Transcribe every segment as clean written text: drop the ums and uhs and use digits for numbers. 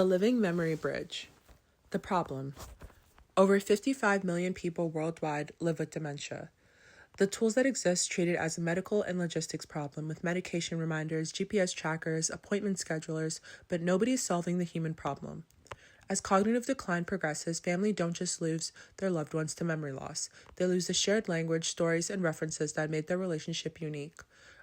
The Living Memory Bridge. The problem. Over 55 million people worldwide live with dementia. The tools that exist treat it as a medical and logistics problem with medication reminders, GPS trackers, appointment schedulers, but nobody is solving the human problem. As cognitive decline progresses, families don't just lose their loved ones to memory loss. They lose the shared language, stories, and references that made their relationship unique.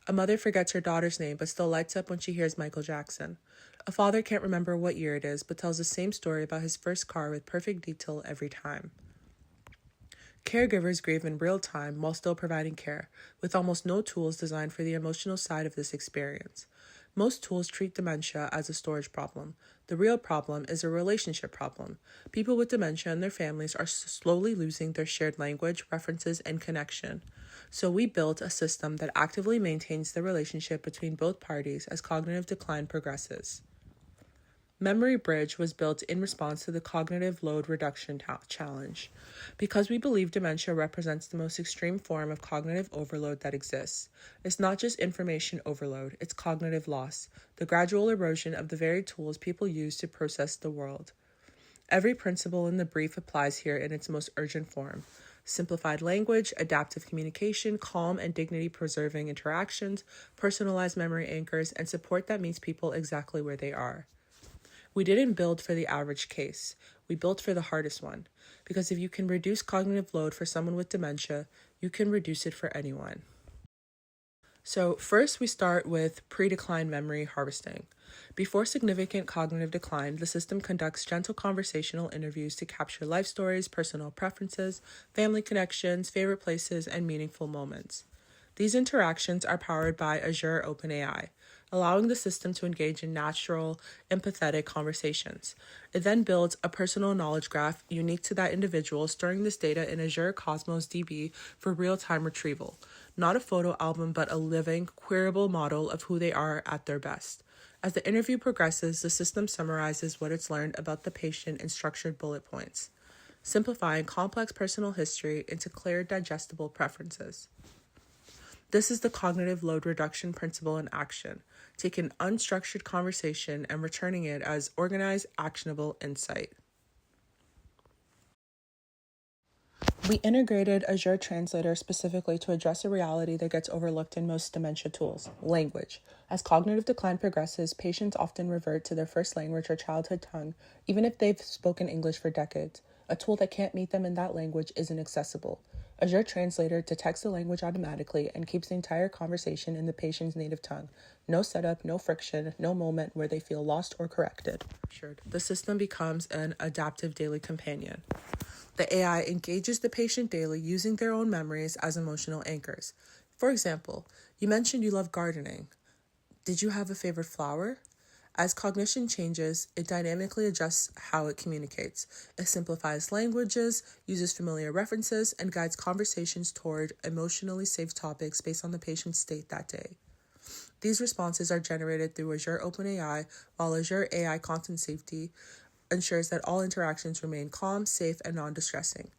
A mother forgets her daughter's name but still lights up when she hears Michael Jackson. A father can't remember what year it is but tells the same story about his first car with perfect detail every time. Caregivers grieve in real time while still providing care, with almost no tools designed for the emotional side of this experience. Most tools treat dementia as a storage problem. The real problem is a relationship problem. People with dementia and their families are slowly losing their shared language, references, and connection. So we built a system that actively maintains the relationship between both parties as cognitive decline progresses. Memory Bridge was built in response to the Cognitive Load Reduction Challenge. Because we believe dementia represents the most extreme form of cognitive overload that exists. It's not just information overload, it's cognitive loss, the gradual erosion of the very tools people use to process the world. Every principle in the brief applies here in its most urgent form. Simplified language, adaptive communication, calm and dignity-preserving interactions, personalized memory anchors, and support that meets people exactly where they are. We didn't build for the average case. We built for the hardest one. Because if you can reduce cognitive load for someone with dementia, you can reduce it for anyone. So first we start with pre-decline memory harvesting. Before significant cognitive decline, the system conducts gentle conversational interviews to capture life stories, personal preferences, family connections, favorite places, and meaningful moments. These interactions are powered by Azure OpenAI, allowing the system to engage in natural, empathetic conversations. It then builds a personal knowledge graph unique to that individual, storing this data in Azure Cosmos DB for real-time retrieval. Not a photo album, but a living, queryable model of who they are at their best. As the interview progresses, the system summarizes what it's learned about the patient in structured bullet points, simplifying complex personal history into clear, digestible preferences. This is the cognitive load reduction principle in action, taking unstructured conversation and returning it as organized, actionable insight. We integrated Azure Translator specifically to address a reality that gets overlooked in most dementia tools, language. As cognitive decline progresses, patients often revert to their first language or childhood tongue, even if they've spoken English for decades. A tool that can't meet them in that language isn't accessible. Azure Translator detects the language automatically and keeps the entire conversation in the patient's native tongue. No setup, no friction, no moment where they feel lost or corrected. The system becomes an adaptive daily companion. The AI engages the patient daily using their own memories as emotional anchors. For example, you mentioned you love gardening. Did you have a favorite flower? As cognition changes, it dynamically adjusts how it communicates. It simplifies languages, uses familiar references, and guides conversations toward emotionally safe topics based on the patient's state that day. These responses are generated through Azure OpenAI, while Azure AI Content Safety ensures that all interactions remain calm, safe, and non-distressing.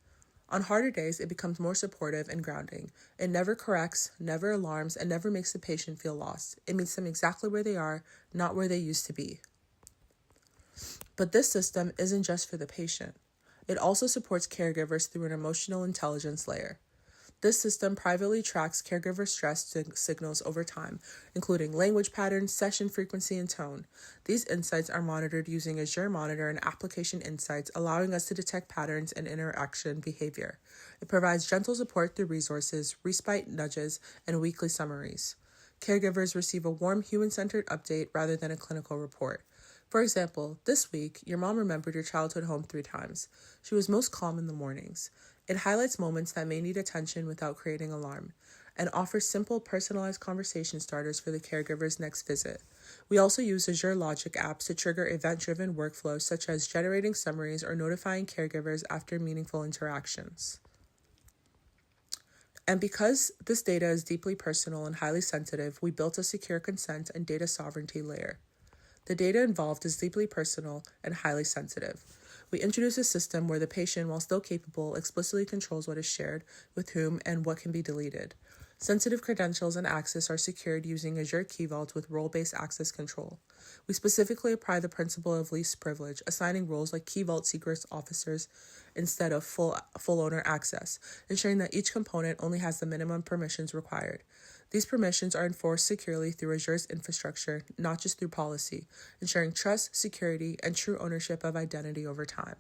On harder days, it becomes more supportive and grounding. It never corrects, never alarms, and never makes the patient feel lost. It meets them exactly where they are, not where they used to be. But this system isn't just for the patient. It also supports caregivers through an emotional intelligence layer. This system privately tracks caregiver stress signals over time, including language patterns, session frequency, and tone. These insights are monitored using Azure Monitor and Application Insights, allowing us to detect patterns and interaction behavior. It provides gentle support through resources, respite nudges, and weekly summaries. Caregivers receive a warm, human-centered update rather than a clinical report. For example, this week, your mom remembered your childhood home 3 times. She was most calm in the mornings. It highlights moments that may need attention without creating alarm, and offers simple, personalized conversation starters for the caregiver's next visit. We also use Azure Logic apps to trigger event-driven workflows such as generating summaries or notifying caregivers after meaningful interactions. And because this data is deeply personal and highly sensitive, we built a secure consent and data sovereignty layer. The data involved is deeply personal and highly sensitive. We introduce a system where the patient, while still capable, explicitly controls what is shared, with whom, and what can be deleted. Sensitive credentials and access are secured using Azure Key Vault with role-based access control. We specifically apply the principle of least privilege, assigning roles like Key Vault secrets officers instead of full owner access, ensuring that each component only has the minimum permissions required. These permissions are enforced securely through Azure's infrastructure, not just through policy, ensuring trust, security, and true ownership of identity over time.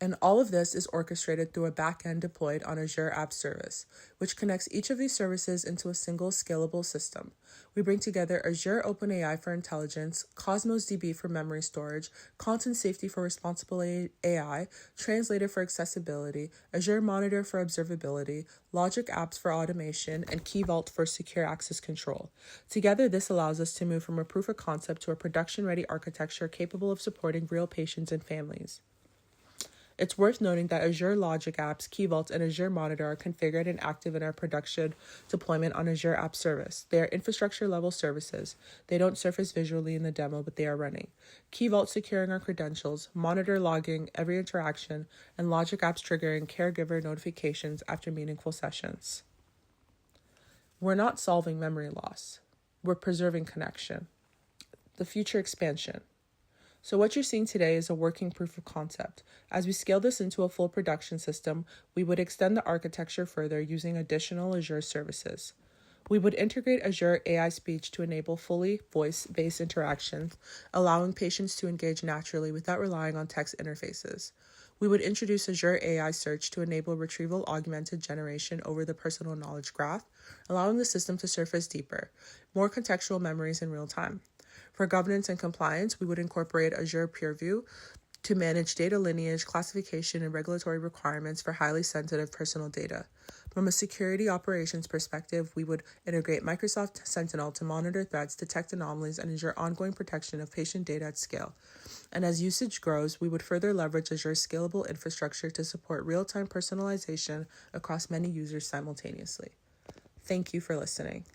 And all of this is orchestrated through a backend deployed on Azure App Service, which connects each of these services into a single scalable system. We bring together Azure OpenAI for intelligence, Cosmos DB for memory storage, Content Safety for responsible AI, Translator for accessibility, Azure Monitor for observability, Logic Apps for automation, and Key Vault for secure access control. Together, this allows us to move from a proof of concept to a production-ready architecture capable of supporting real patients and families. It's worth noting that Azure Logic Apps, Key Vault, and Azure Monitor are configured and active in our production deployment on Azure App Service. They are infrastructure-level services. They don't surface visually in the demo, but they are running. Key Vault securing our credentials, Monitor logging every interaction, and Logic Apps triggering caregiver notifications after meaningful sessions. We're not solving memory loss. We're preserving connection. The future expansion. So what you're seeing today is a working proof of concept. As we scale this into a full production system, we would extend the architecture further using additional Azure services. We would integrate Azure AI Speech to enable fully voice-based interactions, allowing patients to engage naturally without relying on text interfaces. We would introduce Azure AI Search to enable retrieval augmented generation over the personal knowledge graph, allowing the system to surface deeper, more contextual memories in real time. For governance and compliance, we would incorporate Azure PeerView to manage data lineage, classification, and regulatory requirements for highly sensitive personal data. From a security operations perspective, we would integrate Microsoft Sentinel to monitor threats, detect anomalies, and ensure ongoing protection of patient data at scale. And as usage grows, we would further leverage Azure's scalable infrastructure to support real-time personalization across many users simultaneously. Thank you for listening.